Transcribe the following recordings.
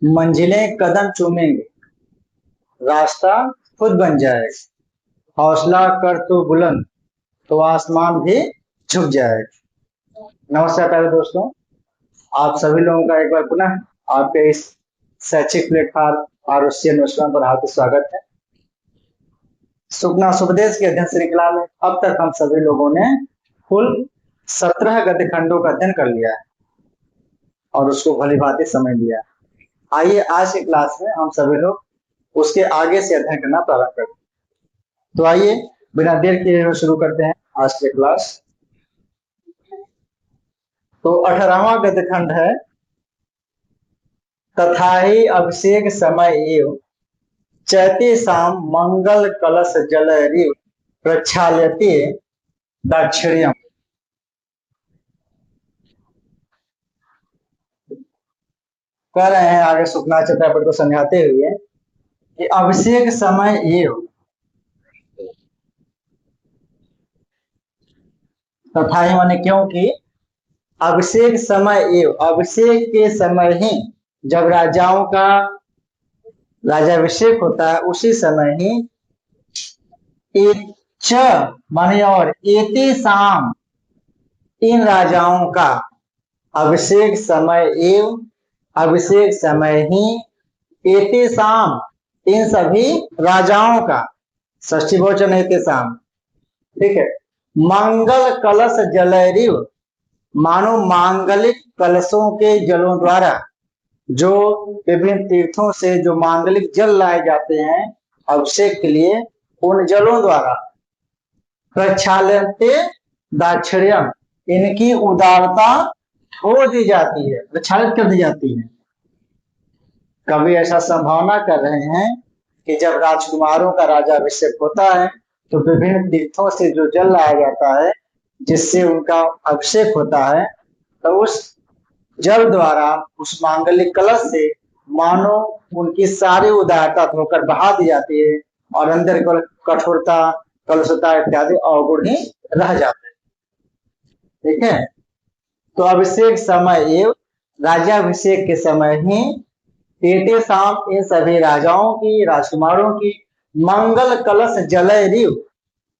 मंजिलें कदम चूमेंगे, रास्ता खुद बन जाएगा। हौसला कर तो बुलंद, तो आसमान भी झुक जाएगा। नमस्कार प्यारे दोस्तों, आप सभी लोगों का एक बार पुनः आपके इस शैक्षिक प्लेटफॉर्म आरुष्य अनुष्ठान पर हार्दिक स्वागत है। सुखना सुपदेश के अध्ययन श्रृंखला में अब तक हम सभी लोगों ने कुल 17 गद्य खंडों का अध्ययन कर लिया है और उसको भली भांति समझ लिया है। आइए आज की क्लास में हम सभी लोग उसके आगे से अध्ययन करना प्रारंभ करते हैं। तो आइए बिना देर किए शुरू करते हैं आज की क्लास। तो 18वां गद्य खंड है, तथाहि अभिषेक समय एव चैते शाम मंगल कलश जलरिव प्रक्षाल्यते दाक्षिण्यम। कह रहे हैं आगे सुखनाथ चतुर्वेदी को समझाते हुए कि अभिषेक समय एव, तथा ही माने क्योंकि अभिषेक समय एव, अभिषेक के समय ही जब राजाओं का राजाभिषेक होता है उसी समय ही च माने और एते शाम, इन राजाओं का अभिषेक समय एव, अभिषेक समय ही एते शाम, इन सभी राजाओं का, षष्ठी बहुवचन एते शाम, ठीक है। मंगल कलश जलरिव, मानो मांगलिक कलशों के जलों द्वारा, जो विभिन्न तीर्थों से जो मांगलिक जल लाए जाते हैं अभिषेक के लिए, उन जलों द्वारा प्रक्षाल्यते दाक्षिण्यम, इनकी उदारता छोड़ दी जाती है, प्रक्षालित कर दी जाती है। कभी ऐसा संभावना कर रहे हैं कि जब राजकुमारों का राजाभिषेक होता है तो विभिन्न तीर्थों से जो जल लाया जाता है जिससे उनका अभिषेक होता है, तो उस जल द्वारा उस मांगलिक कलश से मानो उनकी सारी उदारता धोकर बहा दी जाती है और अंदर कठोरता, कलुषता इत्यादि अवगुण ही रह जाते हैं, ठीक है। तो अभिषेक समय एवं राजाभिषेक के समय ही एते शाम, इन सभी राजाओं की, राजकुमारों की मंगल कलश जलरिव,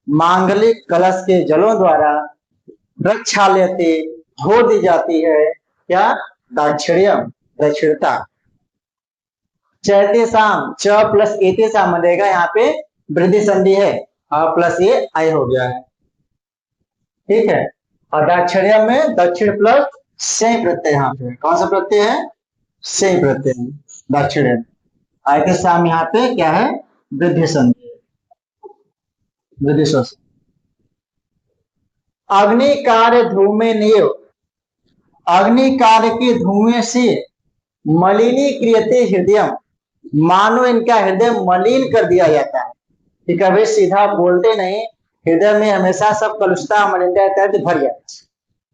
मांगलिक कलश के जलों द्वारा प्रक्षाल्यते, धो दी जाती है, क्या? दाक्षिण्यम, दक्षिणता। चैते शाम, च प्लस एते शाम बनेगा, यहाँ पे वृद्धि संधि है और प्लस ये आय हो गया है, ठीक है। और दाक्षिण्यम में दक्षिण प्लस से प्रत्यय, यहाँ पे कौन सा प्रत्यय है? से प्रत्यय, दाक्षिण्यम। आय के शाम यहाँ पे क्या है? वृद्धि संधि, वृद्धि श्वसन। अग्नि कार्य धूमे नियो, अग्नि कार्य के धुएं से मलिनी क्रियते हृदय, मानो इनका हृदय मलिन कर दिया जाता है कि कभी सीधा बोलते नहीं, हृदय में हमेशा सब कलुषता मलिनता इत्यादि भर जाता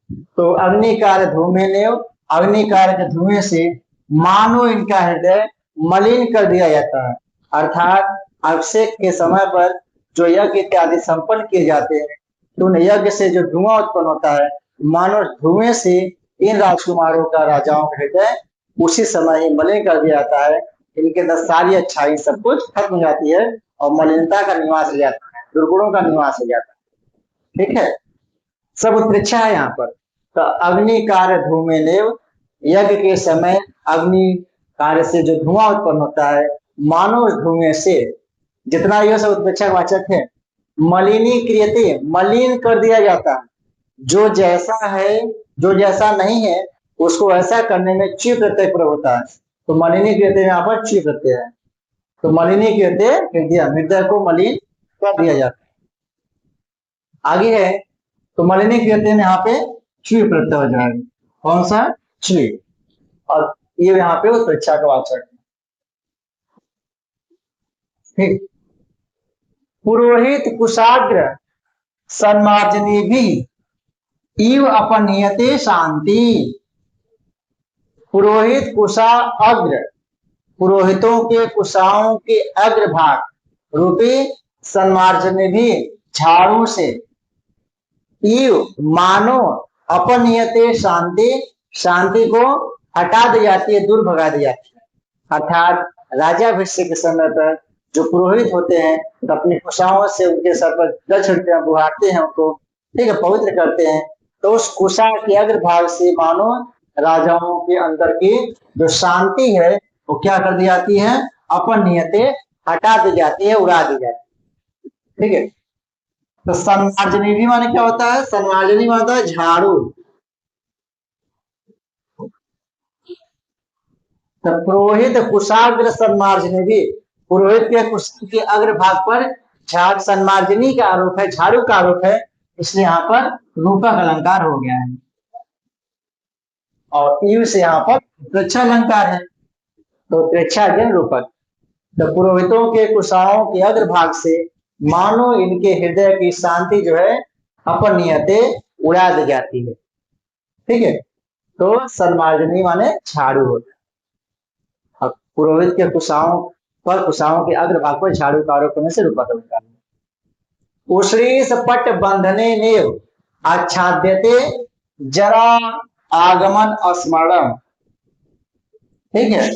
है। तो अग्नि कार्य धूमे नियो, अग्नि कार्य के धुएं से मानो इनका हृदय मलिन कर दिया जाता है। अर्थात अभिषेक के समय पर जो यज्ञ इत्यादि संपन्न किए जाते हैं तो उन यज्ञ से जो धुआं उत्पन्न होता है, मानो धुएं से इन राजकुमारों का, राजाओं का हृदय उसी समय ही मलिन कर दिया जाता है। इनके अंदर सारी अच्छाई सब कुछ खत्म हो जाती है और मलिनता का निवास हो जाता है, दुर्गुणों का निवास हो जाता है, ठीक है। सब उत्प्रेक्षा है यहाँ पर। तो अग्नि कार्य धूमे नेव, यज्ञ के समय अग्नि कार्य से जो धुआं उत्पन्न होता है, मानो धुएं से, जितना यह सब उत्प्रेक्षा वाचक है, मलिनी क्रियते, मलिन कर दिया जाता है। जो जैसा है, जो जैसा नहीं है उसको ऐसा करने में ची प्रत्यय प्रयोग होता है। तो मलिनी क्रियते यहाँ पर ची प्रत्यय है। तो मलिनी क्रियते हृदय, हृदय को मलिन कर दिया जाता है। आगे है, तो मलिनी क्रियते में यहाँ पे ची प्रत्यय हो जाएगा, कौन सा? ची, और ये यहाँ पे उत्प्रेक्षा का वाचक है, ठीक। पुरोहित कुशाग्र सन्मार्जनी भी इव अपनियते शांति, पुरोहित कुशा अग्र, पुरोहितों के कुशाओं के अग्रभाग रूपी सन्मार्जनी भी, झाड़ू से, इव मानो अपनियते शांति, शांति को हटा दी जाती है, दूर भगा दी जाती है। अर्थात राजाभिषेक के समय पर जो पुरोहित होते हैं तो अपनी कुशाओं से उनके सर पर जल छिड़कते हैं, बुहारते हैं उनको, ठीक है, पवित्र करते हैं। तो उस कुशा के अग्रभाग से मानो राजाओं के अंदर की जो शांति है वो क्या कर दी जाती है, अपनियते हटा दी जाती है, उड़ा दी जाती है। ठीक है, तो सन्मार्जनी भी माने क्या होता है, सन्मार्जनी माने होता है झाड़ू। तो पुरोहित कुशाग्र सन्मार्जनी भी, पुरोहित के कुश के अग्रभाग पर झाड़ सन्मार्जनी का आरोप है, झाड़ू का आरोप है, इसलिए यहाँ पर रूपक अलंकार हो गया है। और यू से यहाँ पर त्रेच्छा अलंकार है, तो त्रेच्छा जन रूपक। तो पुरोहितों के कुशाओं के अग्रभाग से मानो इनके हृदय की शांति जो है अपनियते उड़ा दी जाती है। ठीक है, तो सन्मार्जनी माने झाड़ू होता है। अब पुरोहित के कुशाओं पर, कुशाओं के अग्रभाग पर झाड़ू का आरोप करने से रूपक अलंकार है। उश्रीष पट बंधने नेव आच्छाद्यते जरा आगमन स्मरण। ठीक है,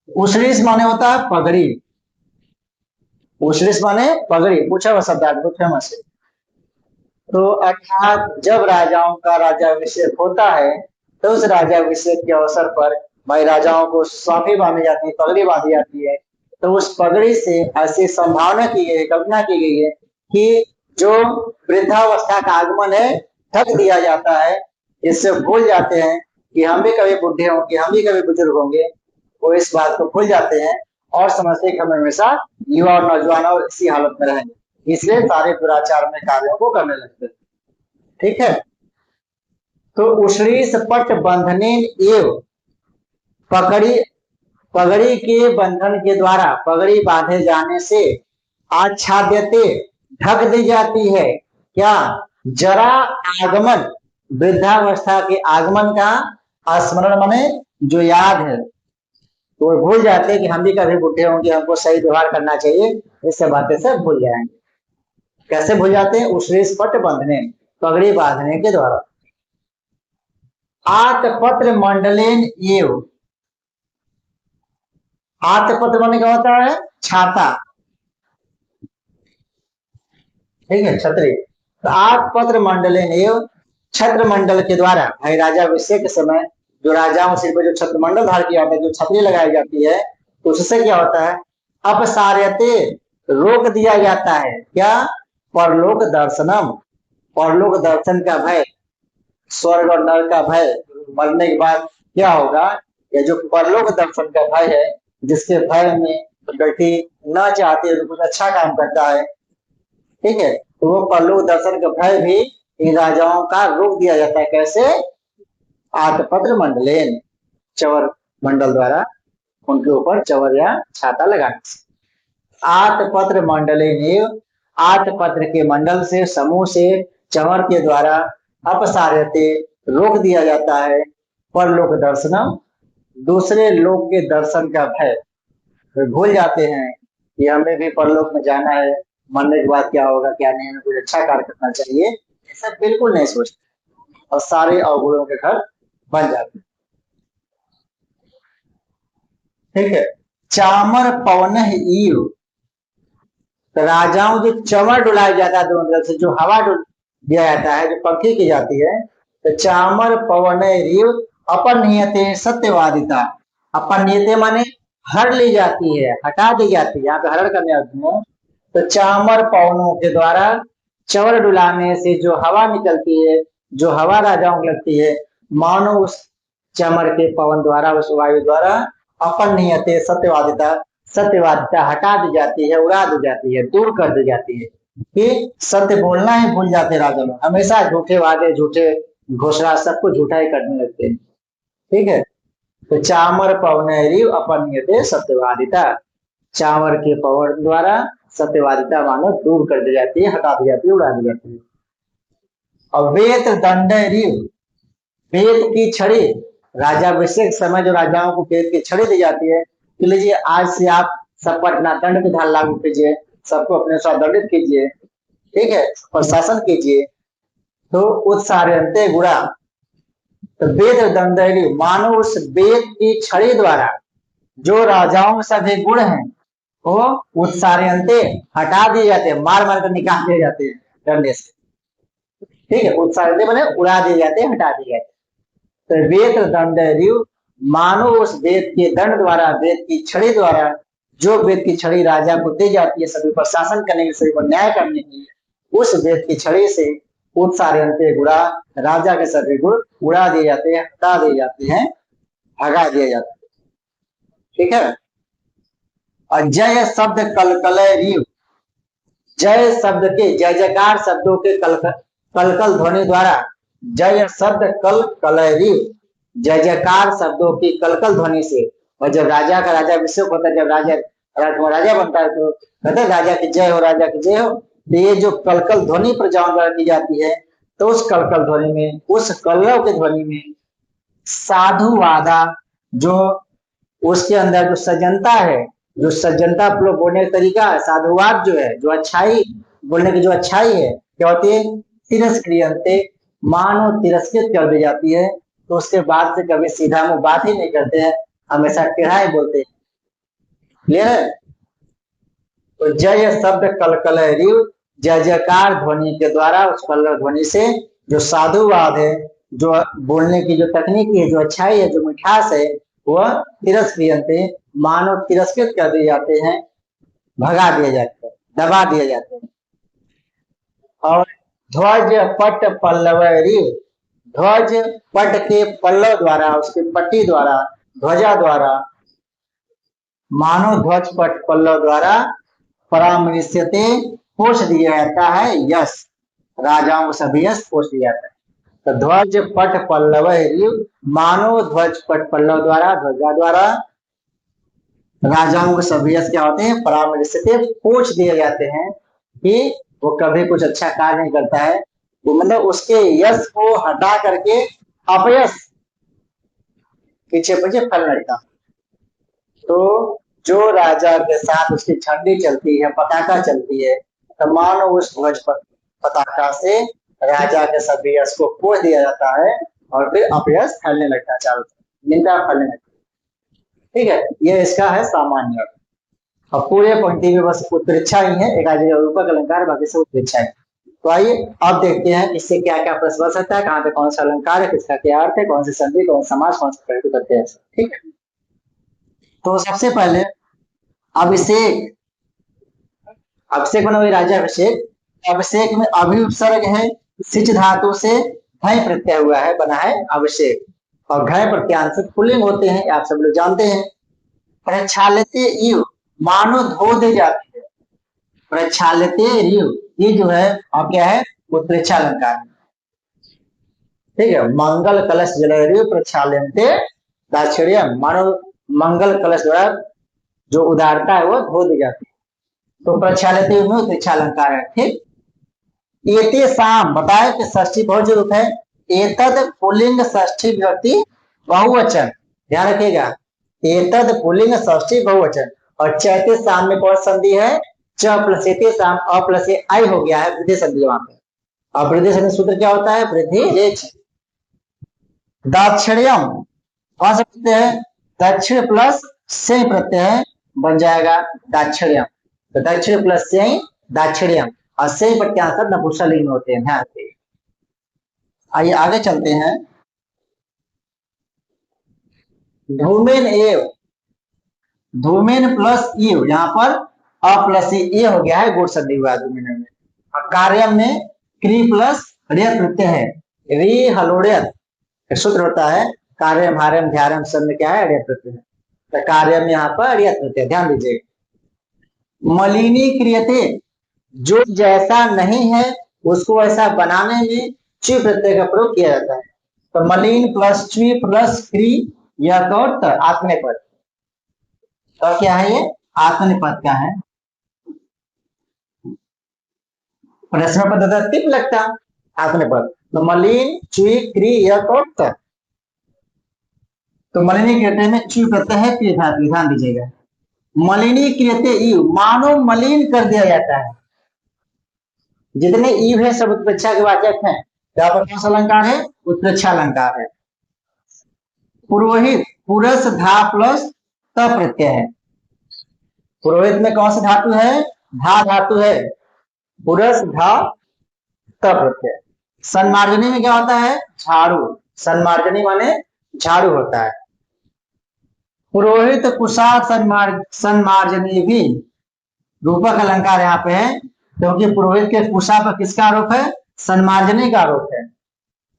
उश्रीष माने होता है पगड़ी, उश्रीष माने पगड़ी, पूछा हुआ शब्द फेमस है। तो अर्थात जब राजाओं का राज्याभिषेक होता है तो उस राज्याभिषेक के अवसर पर भाई राजाओं को साफी बांधी जाती है, पगड़ी बांधी जाती है। तो उस पगड़ी से ऐसी संभावना की गई है, कल्पना की गई है कि जो वृद्धावस्था का आगमन है ढक दिया जाता है, इससे भूल जाते हैं कि हम भी कभी बुढ़े होंगे, हम भी कभी बुजुर्ग होंगे, वो इस बात को भूल जाते हैं और समझते हैं कि हम हमेशा युवा और नौजवान और इसी हालत में रहेंगे, इसलिए सारे दुराचार में कार्यों को करने लगते हैं। ठीक है, तो उश्रीष पट बंधने एव पगड़ी, पगड़ी के बंधन के द्वारा, पगड़ी बांधे जाने से आच्छाद्यते ढक दी जाती है क्या, जरा आगमन, वृद्धावस्था के आगमन का स्मरण माने जो याद है, तो वो भूल जाते हैं कि हम भी कभी बुढ़े होंगे, हमको सही व्यवहार करना चाहिए, इस सब बातें से भूल जाएंगे। कैसे भूल जाते हैं, उश्रीष पट बंधने, पगड़ी बांधने के द्वारा। आतपत्र मंडलेन एव, आतपत्र माने क्या होता है, छाता। ठीक है, छतरी। तो आतपत्र मंडलेन एव, छत्र मंडल के द्वारा, भाई राजाभिषेक के समय जो राजाओं सिर पर जो छत्र मंडल धारण किया जाता है, जो छतरी लगाई जाती है, तो उससे क्या होता है, अपसार्यते रोक दिया जाता है क्या, परलोक दर्शनम, परलोक दर्शन का भय, स्वर्ग और नरक का भय, मरने के बाद क्या होगा, या जो परलोक दर्शन का भय है, जिसके भय में व्यक्ति न चाहते हुए कुछ अच्छा काम करता है, ठीक है, तो वो परलोक दर्शन का भय भी इन राजाओं का रोक दिया जाता है। कैसे, आतपत्र मंडलेन, चवर मंडल द्वारा उनके ऊपर चवर या छाता लगाने से। आतपत्र मंडलेन, आतपत्र के मंडल से, समूह से, चवर के द्वारा अपसार्यते रोक दिया जाता है, परलोक दर्शनम, दूसरे लोक के दर्शन का भय, भूल जाते हैं कि हमें भी परलोक में जाना है, मरने के बाद क्या होगा क्या नहीं, हमें कुछ अच्छा कार्य करना चाहिए, ऐसा बिल्कुल नहीं सोचते और सारे अवगुणों के घर बन जाते। ठीक है, चामर पवन ईव, राजाओं जो चमर डुलाया जाता है दोनों तरफ से, जो हवा दिया जाता है, जो पंखी की जाती है, तो चामर पवन रीव अपनियते सत्यवादिता, अपनियते माने हर ली जाती है, हटा दी जाती है, यहाँ पे हरण करने आते हैं। तो चामर पवनों के द्वारा, चवर डुलाने से जो हवा निकलती है, जो हवा राजाओं को लगती है, मानो उस चमर के पवन द्वारा, उस वायु द्वारा अपनियते सत्यवादिता, सत्यवादिता हटा दी जाती है, उड़ा दी जाती है, दूर कर दी जाती है, कि सत्य बोलना ही भूल जाते राजा लोग, हमेशा झूठे वादे, झूठे घोषणा, सब कुछ झूठा ही करने लगते हैं। ठीक है, तो चामर पवन अपनियते सत्यवादिता, चामर के पवन द्वारा सत्यवादिता मानो दूर कर दी जाती है, हटा दी जाती है, उड़ा दी जाती है। और वेत दंड, वेद की छड़ी, राजाभिषेक समय जो राजाओं को वेद की छड़ी दी जाती है कि लीजिए आज से आप सब पर अपना दंड विधान लागू कीजिए, सबको अपने साथ दंडित कीजिए, ठीक है, प्रशासन कीजिए। तो उत्साहते गुड़ा, तो वेद दंड, मानो उस वेद की छड़ी द्वारा जो राजाओं में सभी गुण हैं वो उत्सार्यन्ते हटा दिए जाते हैं, मार मार कर निकाल दिए जाते हैं डंडे से। ठीक है, उत्सार्यन्ते मैंने उड़ा दिए जाते हैं, हटा दिए जाते हैं। तो वेद दंड रिव, मानो उस वेद के दंड द्वारा, वेद की छड़ी द्वारा, जो वेद की छड़ी राजा को दी जाती है सभी पर शासन करने के, सभी पर न्याय करने के लिए, उस वेद की छड़ी से उत्सार्यन्ते गुणा, राजा के सभी गुण उड़ा दिए जाते हैं, हटा दिए जाते हैं, भगा दिए जाते हैं। ठीक है। और जय शब्द कलकलय रिव, जय शब्द के, जय जयकार शब्दों के कलकल ध्वनि द्वारा, जय शब्द कल कलय रिव, जय जयकार शब्दों की कलकल ध्वनि से। और जब राजा का राजा अभिषेक होता है, जब राजा बनता है तो कहते हैं राजा की जय हो, राजा की जय हो। तो ये जो कलकल ध्वनि प्रजाओं द्वारा की जाती है, तो उस कलकल ध्वनि में, उस कलरव के ध्वनि में साधुवादा, जो उसके अंदर जो सज्जनता है, जो सज्जनता लोग बोलने का तरीका है, साधुवाद जो है, जो अच्छाई बोलने की जो अच्छाई है, क्या होती है? तिरस्क्रियन्ते, मानो तिरस्कृत कर दी जाती है। तो उसके बाद से कभी सीधा मुंह बात ही नहीं करते हैं, हमेशा टेढ़ा ही बोलते हैं। क्लियर है? तो जय शब्द कलकल रिव, जय जयकार ध्वनि के द्वारा, उस कलर ध्वनि से जो साधुवाद है, जो बोलने की जो तकनीक है, जो अच्छाई है, जो मिठास है, वह तिरस्क्रियन्ते, मानव तिरस्कृत कर दिए जाते हैं, भगा दिए जाते हैं, दबा दिए जाते हैं। और ध्वज पट पल्लव रिव, ध्वज पट के पल्लव द्वारा, उसके पट्टी द्वारा, ध्वजा द्वारा, मानव ध्वज पट पल्लव द्वारा परामृश्यते, पोष दिया जाता है यश, राजाओं को सभी यश पोष दिया जाता है। तो ध्वज पट पल्लव रिव, मानव ध्वज पट पल्लव द्वारा, ध्वजा द्वारा राजाओं को सभी यश क्या होते हैं? परामृश्यते, पोष दिए जाते हैं कि वो कभी कुछ अच्छा कार्य नहीं करता है, वो मतलब उसके यश को हटा करके अपयश पीछे पीछे फल लगता। तो जो राजा के साथ उसकी झंडी चलती है, पताका चलती है, तो मानो उस ध्वज पर पताका से राजा के सभी यश को पोष दिया जाता है, और फिर अपयश फैलने लगता है, चारों तरफ निंदा फैलने लगती है। ठीक है, ये इसका है सामान्य। और पूरे पंक्ति में बस उत्प्रेक्षा ही है, एक आदि रूपक अलंकार, बाकी सब उत्प्रेक्षा है। तो आइए अब देखते हैं इससे क्या क्या प्रश्न बन सकता है, कहाँ पे कौन सा अलंकार है, किसका क्या अर्थ है, कौन से संधि, कौन समास, कौन से प्रयोग करते हैं। ठीक है, तो सबसे पहले अभिषेक, अभिषेक बना राजा अभिषेक, अभिषेक में अभिउपसर्ग है, सिच धातु से घय प्रत्यय हुआ है, बना है अभिषेक। और घय प्रत्यांशक पुल्लिंग होते हैं, आप सब लोग जानते हैं। प्रक्षाल्यते इव, मानो धो दे जाती है, प्रक्षाल्यते रिव, ये जो है अब क्या है? उत्प्रेक्षा अलंकार। ठीक है, मंगल कलश जल प्रक्षाल्यन्ते दाक्षिण्यम, मानो मंगल कलश द्वारा जो उदारता है वो धो दी जाती है, तो प्रक्षाल्यते में उत्प्रेक्षा अलंकार है। ठीक, एते साम बताए कि षष्ठी बहुवचन रूप है, एतद पुल्लिंग षष्ठी विभक्ति बहुवचन, ध्यान रखिएगा, एतद पुल्लिंग षष्ठी बहुवचन। और चैते साम में कौन संधि है? च प्लस एते साम, अ प्लस आई हो गया है, वृद्धि संधि वहां पे। और वृद्धि संधि सूत्र क्या होता है? वृद्धि रेच। दाक्षिण्यम कौन सा प्रत्यय है? दक्षिण प्लस से प्रत्यय बन जाएगा दाक्षिण्यम, तो दक्षिण प्लस से दाक्षिण्यम, और से प्रत्यांशक नपुंसकलिंग में होते हैं, ध्यान रखिए। आइए आगे चलते हैं। धूमेन एव, धूमेन प्लस इव, यहाँ पर अ प्लस ए हो गया है, गुण संधि हुआ धूमेन में। और कार्य में क्री प्लस रेत प्रत्यय है, री हलोड़ियत सूत्र होता है, कार्य भारम ध्यारम सब में क्या है? रेत प्रत्यय है, तो कार्य में यहाँ पर रेत प्रत्यय, ध्यान दीजिए। मलिनी क्रियते, जो जैसा नहीं है उसको ऐसा बनाने में ची प्रत्यय का प्रयोग किया जाता है। तो मलिन प्लस ची प्लस क्री, यह तो आत्मनेपद, तो क्या है? ये आत्मनेपद का है। प्रश्न पद टिप लगता आत्मनेपद, तो मलिन ची क्री यह तो मलिनी क्रियते में ची प्रत्यय है, ध्यान दीजिएगा। मलिनी क्रियते इव, मानो मलिन कर दिया जाता है, जितने ईव है सब उत्प्रेक्षा के वाचक हैं। यहाँ पर कौन सा अलंकार है? उत्प्रेक्षा अलंकार है। पुरोहित पुरस धा प्लस त प्रत्यय है। पुरोहित में कौन सी धातु है? धा धातु है। पुरस धा त प्रत्यय। सन्मार्जनी में क्या होता है? झाड़ू। सन्मार्जनी माने झाड़ू होता है। पुरोहित कुशा सन्मार्जनी भी रूपक अलंकार यहाँ पे है, क्योंकि पुरोहित के कुशा पर किसका आरोप है? सन्मार्जनी का आरोप है।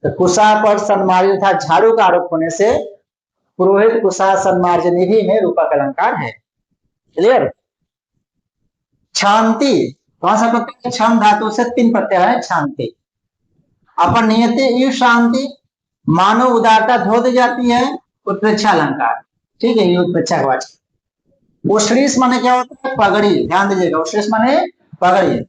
तो कुशा पर सन्मार्जनी था झाड़ू का आरोप होने से पुरोहित कुशा सन्मार्जनी भी में रूपक अलंकार है। क्लियर? शांति कौन सा प्रत्यय? क्षम धातु से 3 प्रत्यय है शांति। अपन नियति यु शांति, मानव उदारता धो दी जाती है, उत्प्रेक्षा अलंकार। ठीक है, ये उत्प्रेक्षा का वाचक। उश्लीष माने क्या होता है? पगड़ी। ध्यान दीजिएगा, उश्लीष माने पगड़ी।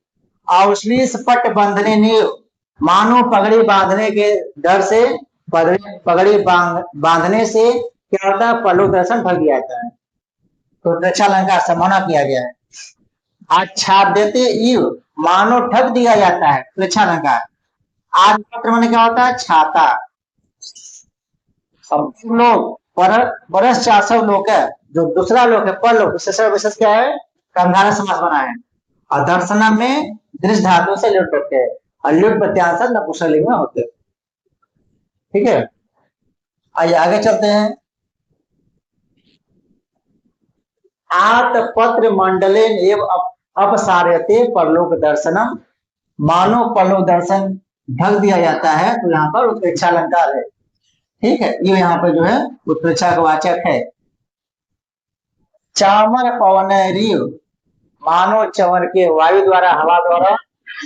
औश्लीष पट बंधने नीव, मानो पगड़ी बांधने के डर से, पगड़ी बांधने से क्या होता है? पल्लू दर्शन ढक जाता है। तो उत्प्रेक्षा अलंकार समाना किया गया है। आच्छाद्यते इव, मानो ढक दिया जाता है, उत्प्रेक्षा अलंकार। आज पत्र माने क्या होता है? छाता। अब लोग परस चासव लोक है, जो दूसरा लोक है पर लोक, विशेष क्या है? कर्मधारय समास बना है। और दर्शनम में दृश्य धातु से लुट प्रत्यय है, और लुट प्रत्यांश नपुंसकलिंग में होते हैं। ठीक है, आइए आगे चलते हैं। आत पत्र मंडले एव अपसार्यते परलोक दर्शनम, मानो परलोक दर्शन ढक दिया जाता है, तो यहाँ पर उत्प्रेक्षा अलंकार है। ठीक है, ये यहाँ पे जो है उत्प्रेक्षा का वाचक है। चामर पवन रीव, मानो चंवर के वायु द्वारा, हवा द्वारा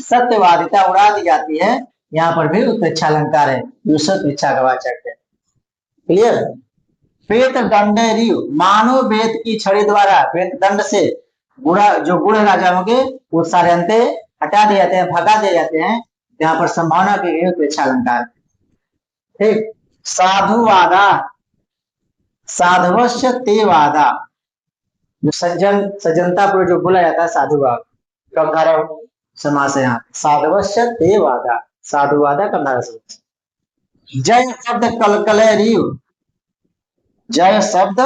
सत्यवादिता उड़ा दी जाती है, यहाँ पर भी उत्प्रेक्षा अलंकार है, उत्प्रेक्षा का वाचक है। क्लियर? वेद दंड रीव, मानो वेद की छड़ी द्वारा, वेद दंड से जो गुण राजाओं के वो सारे अंते हटा दिए जाते हैं, भगा दिए जाते हैं, यहाँ पर संभावना की गई उत्प्रेक्षा अलंकार। ठीक। साधुवादा, साधवश्य ते वादा, जो सज्जनता पर जो बोला जाता है साधुवाद, कर्मधारय समास है यहाँ। साधवश्य ते वादा, साधुवादा कर्मधारय समास। जय शब्द कलकलय रीव, जय शब्द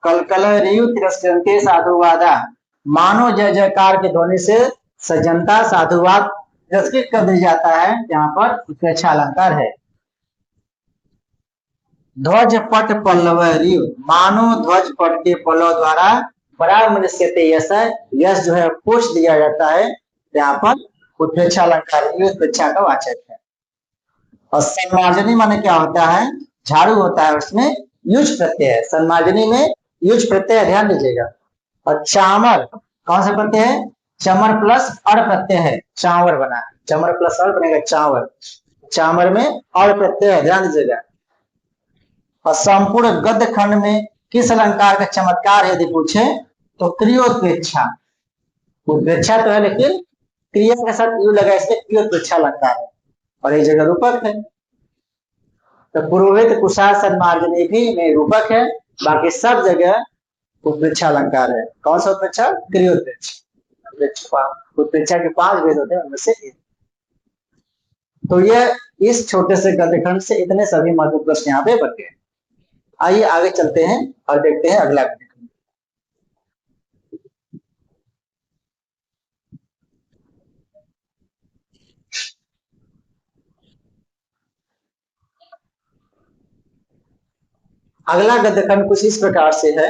कलकलय रीव तिरस्कृते साधुवादा, मानो जय जयकार के ध्वनि से सज्जनता साधुवाद तिरस्कृत कर दिया जाता है, यहाँ पर उत्प्रेक्षा अलंकार है। ध्वज पट पल्लव रीव, मानो ध्वज पट के पल्लव द्वारा बराबर मनुष्य यश है, यश जो है पोष दिया जाता है, यहाँ पर उत्प्रेक्षा अलंकार उत्प्रेक्षा का वाचक है। और सन्मार्जनी माने क्या होता है? झाड़ू होता है, उसमें युज प्रत्यय है। सन्मार्जनी में युज प्रत्यय, ध्यान दीजिएगा। और चामर कौन सा प्रत्यय है? चमर प्लस अड़ प्रत्यय है, चावर बना है, चमर प्लस अड़ बनेगा चावर। चामर में अड़ प्रत्यय है, ध्यान दीजिएगा। और संपूर्ण गद्य खंड में किस अलंकार का चमत्कार यदि पूछे तो क्रियोत्प्रेक्षा। उत्प्रेक्षा तो है लेकिन क्रिया के साथ यू लगा, इसलिए क्रियोत्प्रेक्षा अलंकार है, और एक जगह रूपक है। तो पुरोहित कुशा सन्मार्जनी भी में रूपक है, बाकी सब जगह उत्प्रेक्षा अलंकार है। कौन सा उत्प्रेक्षा? क्रियोत्प्रेक्षा। उत्प्रेक्षा के 5 भेद होते हैं, उनमें से एक। तो यह इस छोटे से गद्यखंड से इतने सभी महत्वपूर्ण प्रश्न यहाँ पे बन गए। आइए आगे चलते हैं और देखते हैं अगला गद्यखंड। अगला गद्यखंड कुछ इस प्रकार से है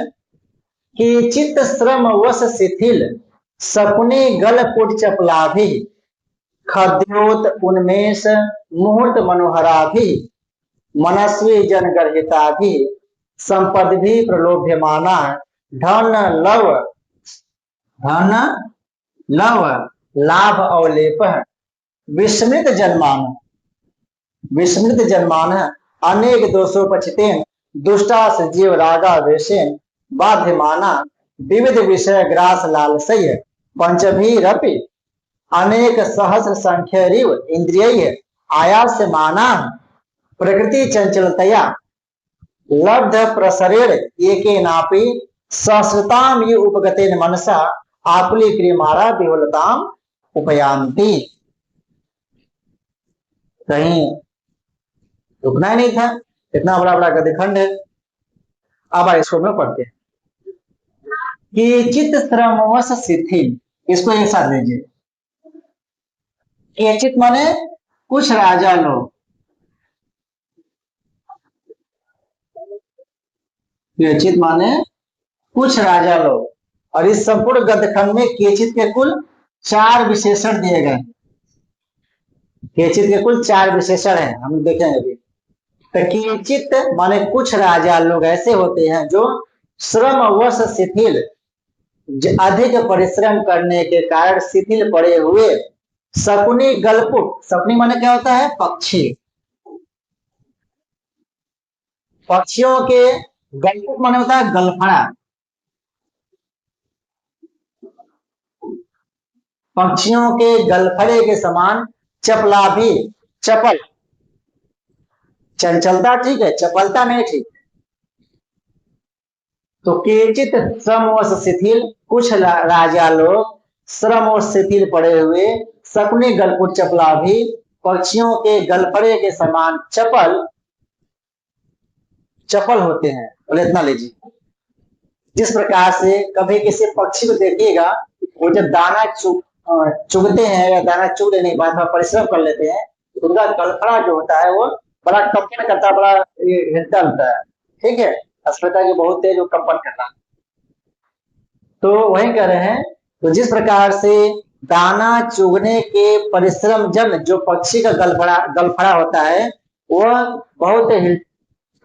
कि चित्त श्रम वश शिथिल, सपने गल पुट चपलाभि, खद्योत उन्मेष मुहूर्त मनोहराभि, मनस्वी जन गर्हिताभि, संपद्भि प्रलोभ्यमाना, धन लव लाभ अवलेप, विस्मृत जन्मान अनेक दोषोपचितेन, दुष्टास जीव रागा वेशेन, बाध्यमाना विविध विषय ग्रास लालसय, पंचभीरपि अनेक सहस्र संख्य रिव इंद्रिय आयास्यमाना, प्रकृति चंचलतया लब्ध प्रसरेण एकेनापि सहस्रताम ये उपगतेन मनसा आकुली क्रियमारा विहुलताम उपयांति। कहीं रुकना ही नहीं था, इतना बड़ा बड़ा गद्यखंड है। अब इसको में पढ़ते हैं। केचित श्रमवश शिथिल, इसको एक साथ लीजिए। केचित माने कुछ राजा लोग, केचित माने कुछ राजा लोग, और इस संपूर्ण गद्यखंड में केचित के कुल 4 विशेषण दिए गए। केचित के कुल 4 विशेषण हैं, हम देखेंगे अभी। तो केचित माने कुछ राजा लोग ऐसे होते हैं जो श्रमवश शिथिल, अधिक परिश्रम करने के कारण शिथिल पड़े हुए, शकुनी गलपुट, शकुनी माने क्या होता है? पक्षी, पक्षियों के, गलपुट माने होता है गलफड़ा, पक्षियों के गलफड़े के समान चपलाभी, चपल, चंचलता ठीक है, चपलता नहीं ठीक। तो केचित श्रमवश शिथिल, कुछ राजा लोग श्रमवश शिथिल पड़े हुए, शकुनी गलपुट चपलाभी, पक्षियों के गलफड़े के समान चपल, चपल होते हैं। बोले इतना लीजिए। जिस प्रकार से कभी किसी पक्षी को देखिएगा, वो जब दाना चुगते हैं या दाना चुग लेने के बाद परिश्रम कर लेते हैं, उनका गलफड़ा जो होता है वो बड़ा कंपन करता है, बड़ा हिलता होता है, ठीक है, अस्पताल के बहुत तेज वो कंपन करता है। तो वही कह रहे हैं, तो जिस प्रकार से दाना चुगने के परिश्रम जन जो पक्षी का गलफड़ा होता है वह बहुत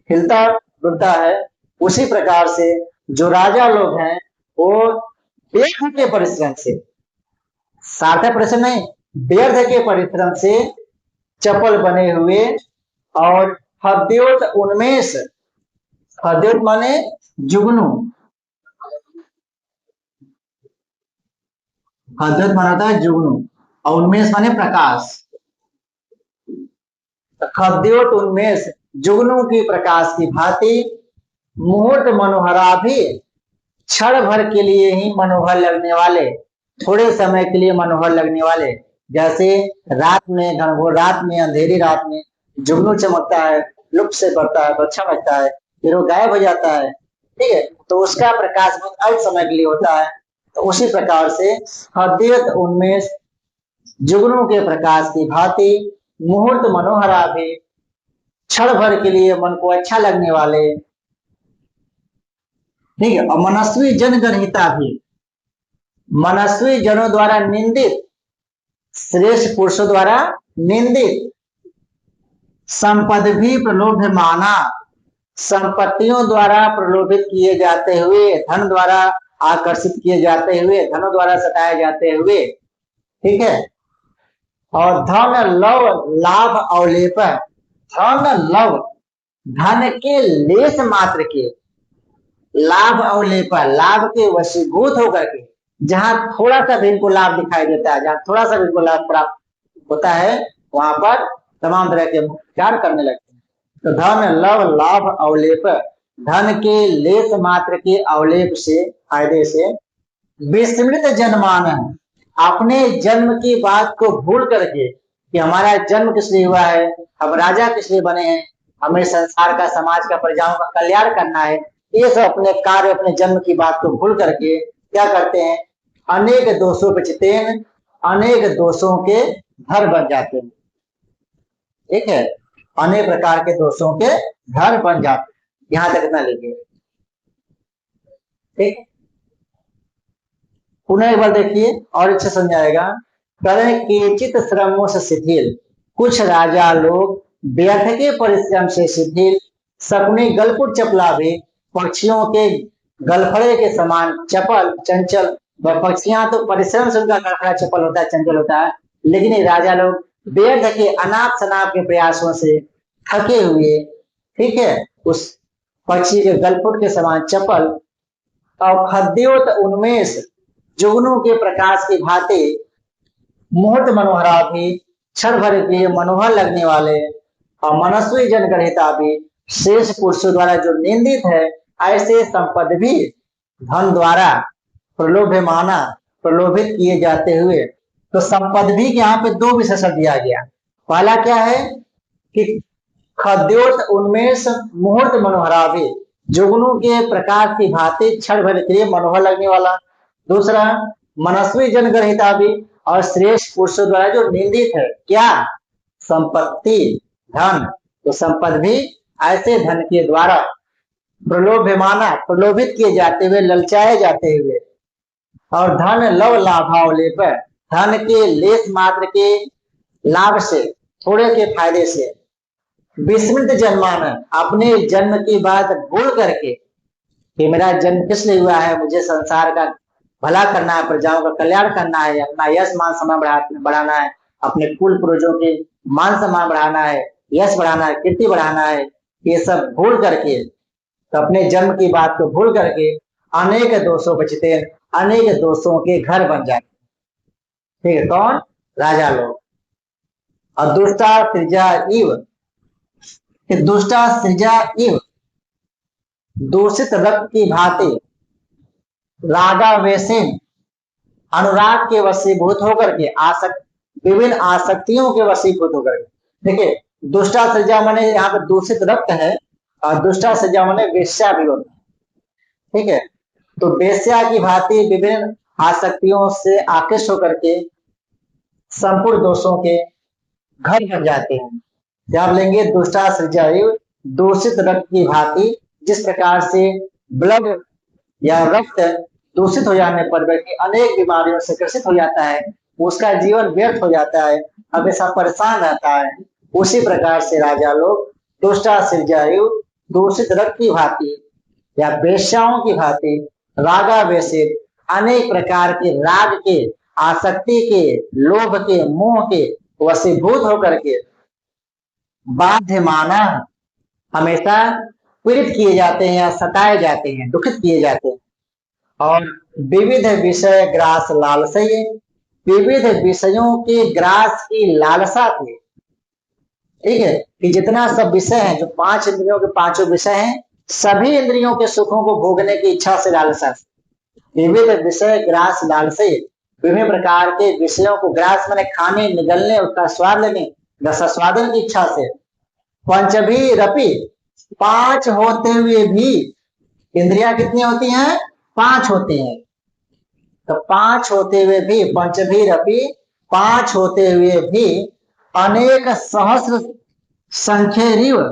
हिलता डुलता है, उसी प्रकार से जो राजा लोग हैं वो व्यर्थ के परिश्रम से, सार्थक परिश्रम नहीं, व्यर्थ के परिश्रम से चपल बने हुए, और हद्योत उन्मेष, हद्योत माने जुगनू, हद्योत माना होता है जुगनू, और उन्मेष माने प्रकाश। हद्योत उन्मेष जुगनू की प्रकाश की भांति मुहूर्त मनोहरा भी, क्षण भर के लिए ही मनोहर लगने वाले, थोड़े समय के लिए मनोहर लगने वाले, जैसे रात में, घनघोर रात में, अंधेरी रात में जुगनू चमकता है, लुप्त से बढ़ता है तो अच्छा लगता है, फिर वो गायब हो जाता है, ठीक है, तो उसका प्रकाश बहुत अल्प समय के लिए होता है। तो उसी प्रकार से हद्योत उन्मेष जुगनू के प्रकाश की भांति मुहूर्त मनोहरा भी, क्षण भर के लिए मन को अच्छा लगने वाले, ठीक है, और मनस्वी जनगणहिता भी, मनस्वी जनों द्वारा निंदित, श्रेष्ठ पुरुषों द्वारा निंदित, संपद भी प्रलोभमाना, संपत्तियों द्वारा प्रलोभित किए जाते हुए, धन द्वारा आकर्षित किए जाते हुए, धनों द्वारा सताए जाते हुए, ठीक है, और धन लव लाभ अवलेप, धन लव, धन के लेस मात्र के, लाभ अवलेप, लाभ के वशीभूत होकर के, जहां थोड़ा सा भी इनको लाभ दिखाई देता है, जहां थोड़ा सा भी इनको लाभ प्राप्त होता है, वहां पर तमाम तरह के उपचार करने लगते हैं। तो धन लव लाभ अवलेप, धन के लेस मात्र के अवलेप से, फायदे से विस्मृत जनमान, अपने जन्म की बात को भूल करके कि हमारा जन्म किस लिए हुआ है, हम राजा किस लिए बने हैं, हमें संसार का, समाज का, प्रजाओं का कल्याण करना है, ये सब अपने कार्य, अपने जन्म की बात को भूल करके क्या करते हैं, अनेक दोषों पे चितेन, अनेक दोषों के घर बन जाते हैं, ठीक है, अनेक प्रकार के दोषों के घर बन जाते हैं। यहां तक इतना लीजिए, ठीक। पुनः एक बार देखिए और अच्छे समझाएगा। करें केचित श्रमों से शिथिल, कुछ राजा लोग व्यर्थ के परिश्रम से शिथिल, शकुनी गलपुट चपला भी, पक्षियों के गलफड़े के समान चपल चंचल, पक्षियां तो परिश्रम से उनका गलफड़ा चपल होता है, चंचल होता है, लेकिन ये राजा लोग व्यर्थ के अनाप शनाप के प्रयासों से थके हुए, ठीक है, उस पक्षी के गलपुट के समान चपल, और हद्योत उन्मेष जुगनू के प्रकाश की भांति मुहूर्त मनोहरा भी, क्षण भर के मनोहर लगने वाले, और मनस्वी जनगणहिता भी, शेष पुरुषों द्वारा जो निंदित है, ऐसे संपद भी धन द्वारा प्रलोभमाना, प्रलोभित किए जाते हुए। तो संपद भी के यहाँ पे 2 विशेषण दिया गया। पहला क्या है कि खद्योत उन्मेष मुहूर्त मनोहरा भी, जुगनू के प्रकाश की भांति क्षण भर के लिए मनोहर लगने वाला। दूसरा, मनस्वी जन ग्रहिता भी, और श्रेष्ठ पुरुषों द्वारा जो निंदित है क्या, संपत्ति, धन। तो संपत्ति भी ऐसे धन के द्वारा प्रलोभ्यमाना, प्रलोभित किए जाते हुए, ललचाए जाते हुए, और धन लव लाभावले पर, धन के लेस मात्र के लाभ से, थोड़े के फायदे से, विस्मृत जन्मान, अपने जन्म की बात भूल करके कि मेरा जन्म किस लिए हुआ है, मुझे संसार का भला करना है, प्रजाओं का कल्याण करना है, अपना यश मान सम्मान बढ़ाना है, अपने कुल पूर्वजों के मान सम्मान बढ़ाना है, यश बढ़ाना है, कीर्ति बढ़ाना है, ये सब भूल करके, तो अपने जन्म की बात को भूल करके अनेक दोषों बचते, अनेक दोषों के घर बन जाते। ठीक है, कौन, राजा लोग। और दुष्टा सृजा इव, दुष्टा सृजा इव, दूषित रक्त की भांति, रागावेशिन, अनुराग के वशीभूत होकर के, विभिन्न आसक्तियों के वशीभूत होकर के। देखिए, दुष्टा सृजा माने यहाँ पर दूषित रक्त है, और दुष्टा सृजा माने वेश्या भी होता है। ठीक है, तो वेश्या की भांति विभिन्न आसक्तियों से आकृष्ट होकर के संपूर्ण दोषों के घर बन जाते हैं। क्या लेंगे, दुष्टा सृजा दूषित रक्त की भांति, जिस प्रकार से ब्लड या रक्त दूषित हो जाने पर व्यक्ति अनेक बीमारियों से ग्रसित हो जाता है, उसका जीवन व्यर्थ हो जाता है, हमेशा परेशान रहता है, उसी प्रकार से राजा लोग दुष्टा सृजा दूषित रक्त की भांति या वेश्याओं की भांति, रागावेशित, अनेक प्रकार के राग के, आसक्ति के, लोभ के, मोह के वशीभूत होकर के बाध्यमाना, हमेशा पीड़ित किए जाते हैं या सताए जाते हैं, दुखित किए जाते हैं। और विविध विषय ग्रास लालसई, विविध विषयों के ग्रास की लालसा थी। ठीक है, कि जितना सब विषय है, जो पांच इंद्रियों के पांचों विषय हैं, सभी इंद्रियों के सुखों को भोगने की इच्छा से लालसा। विविध विषय ग्रास लालसई, विभिन्न प्रकार के विषयों को, ग्रास माने खाने, निगलने, उसका स्वाद लेने, रसास्वादन की इच्छा से। पंचभी रपि, पांच होते हुए भी, इंद्रियां कितनी होती हैं, पांच होती हैं। तो पांच होते हुए भी, पंचभी रपि, पांच होते हुए भी, अनेक सहस्र संख्या,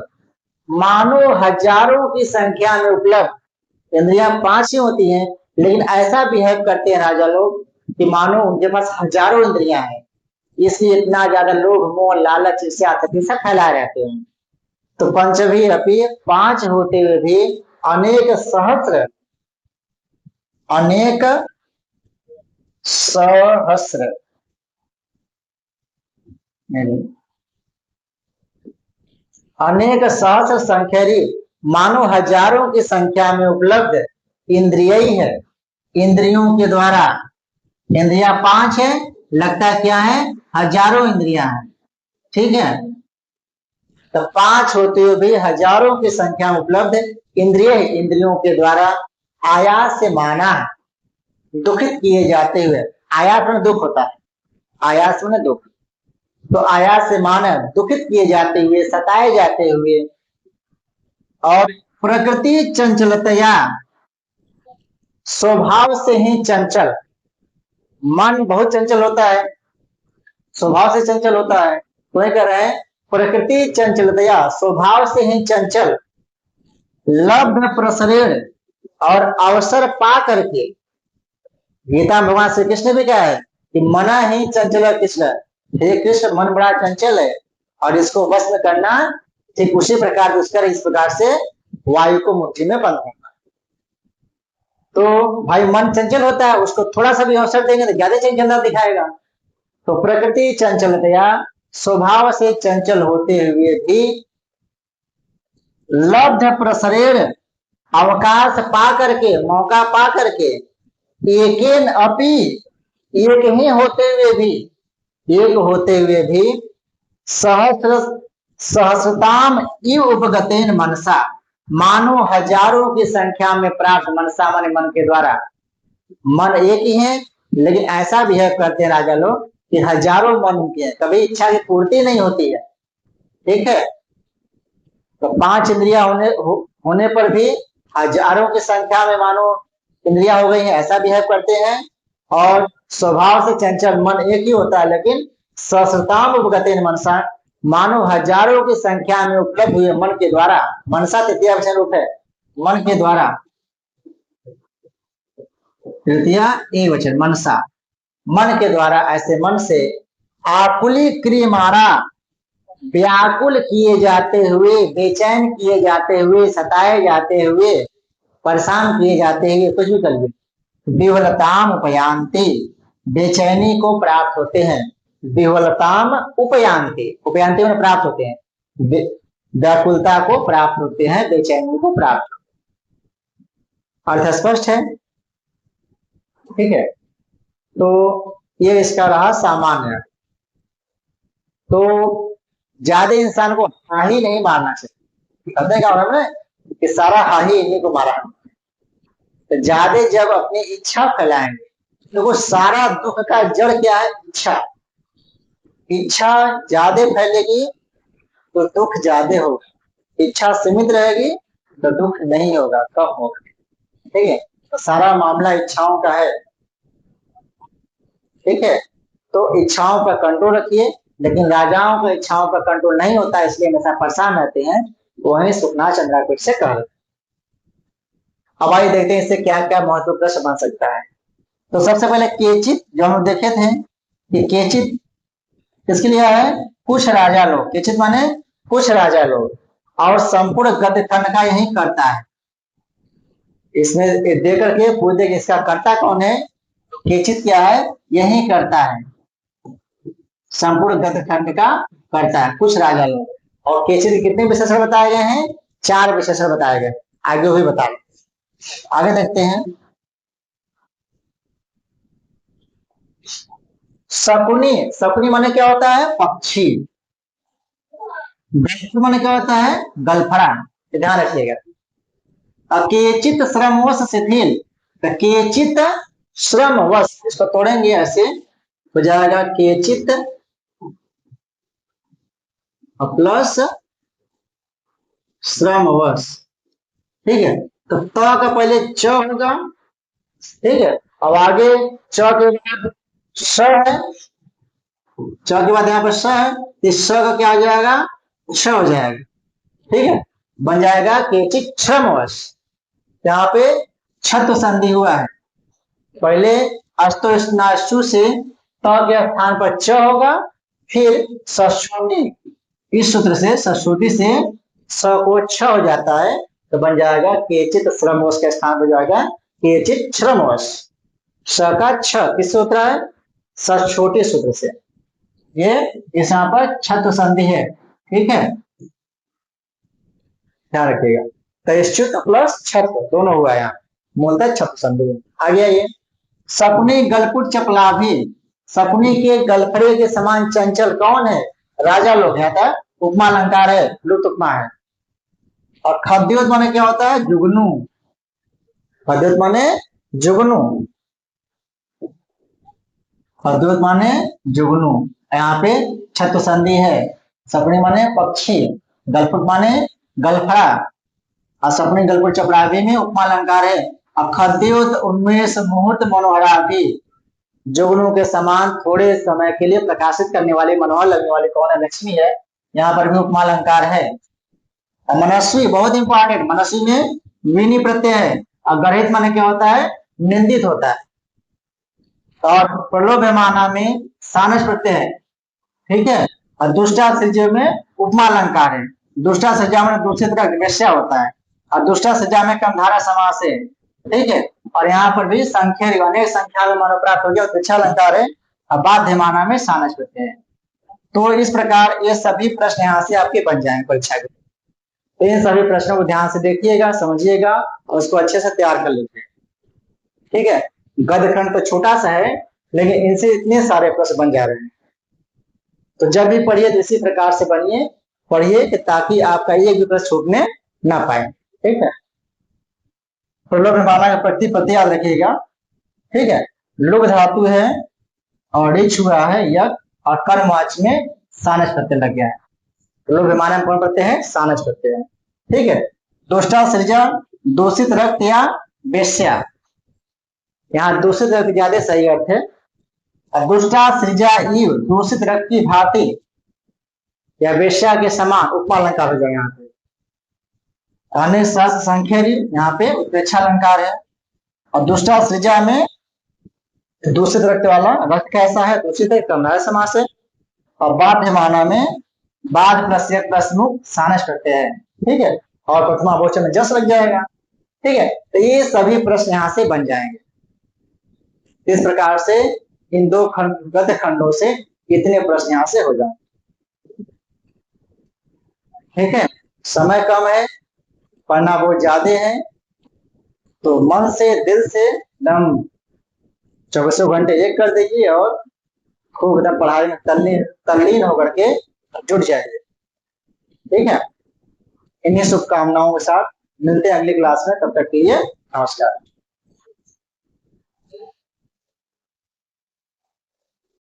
मानो हजारों की संख्या में उपलब्ध। इंद्रियां पांच ही होती हैं, लेकिन ऐसा बिहेव करते हैं राजा लोग कि मानो उनके पास हजारों इंद्रियां हैं, इसलिए इतना ज्यादा लोभ, मोह, लालच, इससे आसक्ति सब फैलाए रहते हैं। तो पंचभी अपी, पांच होते हुए भी, अनेक सहस्र, अनेक सहस्र, अनेक सहस्र संख्या, मानो हजारों की संख्या में उपलब्ध इंद्रिय ही है। इंद्रियों के द्वारा, इंद्रिया पांच है, लगता क्या है, हजारों इंद्रियां हैं। ठीक है, तो पांच होते हुए भी हजारों की संख्या में उपलब्ध इंद्रिय, इंद्रियों के द्वारा आयास से माना, दुखित किए जाते हुए। आयास में दुख होता है, आयास में दुख, तो आयास से माना, दुखित किए जाते हुए, सताए जाते हुए, और प्रकृति चंचलतया, स्वभाव से ही चंचल, मन बहुत चंचल होता है, स्वभाव से चंचल होता है। तो ये कह रहे हैं, प्रकृति चंचलतया, स्वभाव से ही चंचल, लब्ध प्रसरण, और अवसर पा करके। गीता में भगवान श्री कृष्ण भी कहा है कि मना ही चंचल कृष्ण, हे कृष्ण मन बड़ा चंचल है, और इसको वश में करना ठीक उसी प्रकार उसका, इस प्रकार से वायु को मुट्ठी में बंद करना। तो भाई मन चंचल होता है, उसको थोड़ा सा भी अवसर देंगे तो ज्यादा चंचलता दिखाएगा। तो प्रकृति चंचलतया, स्वभाव से चंचल होते हुए भी, लब्ध प्रसरेण, अवकाश पा करके, मौका पा करके, एकेन अपि, एक ही होते हुए भी, एक होते हुए भी, सहस्र सहस्रताम इव उपगतेन मनसा, मानो हजारों की संख्या में प्राप्त, मनसा माने मन के द्वारा। मन एक ही है, लेकिन ऐसा बिहेव करते हैं राजा लोग कि हजारों मन उनके हैं, कभी इच्छा की पूर्ति नहीं होती है। ठीक है, तो पांच इंद्रियां होने पर भी हजारों की संख्या में मानो इंद्रिया हो गई है, ऐसा बिहेव करते हैं। और स्वभाव से चंचल मन एक ही होता है, लेकिन सहस्रताम उपगतेन मनसा, मानो हजारों की संख्या में उपलब्ध हुए मन के द्वारा, मनसा तृतीय वचन रूप है, मन के द्वारा, तृतीय एक वचन मनसा, मन के द्वारा, ऐसे मन से आकुली क्रियमाणा, व्याकुल किए जाते हुए, बेचैन किए जाते हुए, सताए जाते हुए, परेशान किए जाते हुए, कुछ भी कर विह्वलताम उपयांति, बेचैनी को प्राप्त होते हैं। विह्वलताम उपयांति, उपयांति में प्राप्त होते हैं, व्याकुलता को प्राप्त होते हैं, बेचैनी को प्राप्त होते हैं। अर्थ स्पष्ट है? ठीक है, तो ये इसका रहा सामान्य। तो ज्यादा इंसान को हा ही नहीं मारना चाहिए। कहते क्या होगा कि सारा हा ही इन्हीं को मारा। तो ज्यादा जब अपनी इच्छा फैलाएंगे, तो वो सारा दुख का जड़ क्या है? इच्छा। इच्छा ज्यादा फैलेगी तो दुख ज्यादा होगा, इच्छा सीमित रहेगी तो दुख नहीं होगा, कम होगा। ठीक है, तो सारा मामला इच्छाओं का है। ठीक है, तो इच्छाओं पर कंट्रोल रखिए, लेकिन राजाओं को इच्छाओं पर कंट्रोल नहीं होता, इसलिए हमेशा परेशान रहते हैं। वही सुखनाथ चंद्राकृत से कह। अब आइए देखते हैं इससे क्या क्या महत्व प्रश्न बन सकता है। तो सबसे पहले केचित, जो हम देखे थे कि केचित किसके लिए है? कुछ राजा लोग। केचित माने कुछ राजा लोग, और संपूर्ण गद्य खंड का यही करता है। इसमें दे करके पूछ दे कि इसका कर्ता कौन है? केचित क्या है? यही करता है, संपूर्ण गद्य खंड का करता है, कुछ राजा लोग। और केचित के कितने विशेषण बताए गए हैं? 4 विशेषण बताए गए। आगे भी बता, आगे देखते हैं। शकुनी, शकुनी माने क्या होता है? पक्षी। बैकुर माने क्या होता है? गलफड़ा। ध्यान रखिएगा। केचित श्रमवश शिथिल, केचित श्रमवश, इसको तोड़ेंगे ऐसे हो जाएगा केचित प्लस श्रमवश। ठीक है, तो त का पहले च होगा। ठीक है, अब आगे च के बाद स है, च के बाद यहाँ पर स है, इस स का क्या हो जाएगा? छ हो जाएगा। ठीक है, बन जाएगा केचित श्रमवश। यहाँ पे छत्व संधि हुआ है। पहले अस्तु से त के स्थान पर च होगा, फिर सश्रुति, इस सूत्र से सश्रुति से स को छ हो जाता है, तो बन जाएगा केचित श्रमवश के स्थान पर जाएगा केचित श्रमवश। स का छ किस सूत्र है? सछोटे सूत्र से। ये इस यहाँ पर छत्व संधि है। ठीक है, ध्यान रखिएगा। तयश्चुत प्लस छत्व दोनों हुआ यहाँ, मूलतः छत्व संधि। आगे आइए। सपनी गलपुट चपलाभी, सपनी के गलफड़े के समान चंचल कौन है? राजा लोग है, था उपमा अलंकार है, लुप्त उपमा है। और खद्योत माने क्या होता है? जुगनू। खद्योत माने जुगनू, खद्योत माने जुगनू। यहाँ पे छत्व संधि है। सपनी माने पक्षी, गलपुट माने गलफड़ा, और सपनी गलपुट चपरावी में उपमा अलंकार है। खद्योत उन्मेष मुहूर्त मनोहराभी, जुगनू के समान थोड़े समय के लिए प्रकाशित करने वाले, मनोहर लगने वाले कौन है? लक्ष्मी है। यहाँ पर भी उपमा अलंकार है। और मनस्वी बहुत इंपॉर्टेंट, मनस्वी में विनी प्रत्यय है। और गणित माने क्या होता है? निंदित होता है। और प्रलोभमाना में सानस प्रत्यय है। ठीक है, और दुष्टा सज्जा में उपमा अलंकार है। दुष्टा सज्जा में दूसरी तरह वेश्या होता है, और दुष्टा सज्जा में कमधारा समास है। ठीक है, और यहाँ पर भी संख्या अनेक संख्या में मानव प्राप्त हो गया, दीक्षा अलंकार है, और बाध्यमाना में सानस प्रत्यय है। तो इस प्रकार ये सभी प्रश्न यहाँ से आपके बन जाएंगे परीक्षा के। तो इन सभी प्रश्नों को ध्यान से देखिएगा, समझिएगा, और उसको अच्छे से तैयार कर लीजिए। ठीक है, गद्य खंड तो छोटा सा है, लेकिन इनसे इतने सारे प्रश्न बन जा रहे हैं। तो जब भी पढ़िए तो इसी प्रकार से बनिए, पढ़िए कि ताकि आपका एक भी प्रश्न छूटने ना पाए। ठीक है, प्रलोभमाना का प्रतिपत्ति याद रखिएगा। ठीक है, लुग धातु है और रिच हुआ है यक, और कर्मवाच में सानस प्रत्यय लग गया है। प्रलोभमाना में कौन प्रत्यय है? सानस प्रत्यय है। ठीक है, दोष्टा सृजा दूषित रक्त या वेश्या। यहाँ दूषित रक्त ज्यादा सही अर्थ है। दुष्टा सृजा इव, दूषित रक्त की भांति या वेश्या के समान उपमा अलंकार हो जाएगा यहाँ पे। अन्य संख्यरी यहाँ पे उपेक्षा अलंकार है। और दुष्टा सृजा में दूषित रक्त वाला रक्त कैसा है, दूषित है, कर्मधारय समास है। और बाध्यमाना में बाद प्लस एक प्लस मुख सानस करते हैं, ठीक है। और प्रथमा बहुवचन में जस लग जाएगा, ठीक है। तो ये सभी प्रश्न यहाँ से बन जाएंगे। इस प्रकार से इन दो गद्य खंडों से इतने प्रश्न यहाँ से हो जाएंगे, ठीक है। समय कम है, पढ़ना बहुत ज्यादा है, तो मन से दिल से एकदम 24 घंटे एक कर दीजिए और खूब एकदम पढ़ाई में तल्लीन होकर के जुट जाइए, ठीक है। इन्हीं शुभकामनाओं के साथ मिलते हैं अगली क्लास में। तब तक के लिए नमस्कार।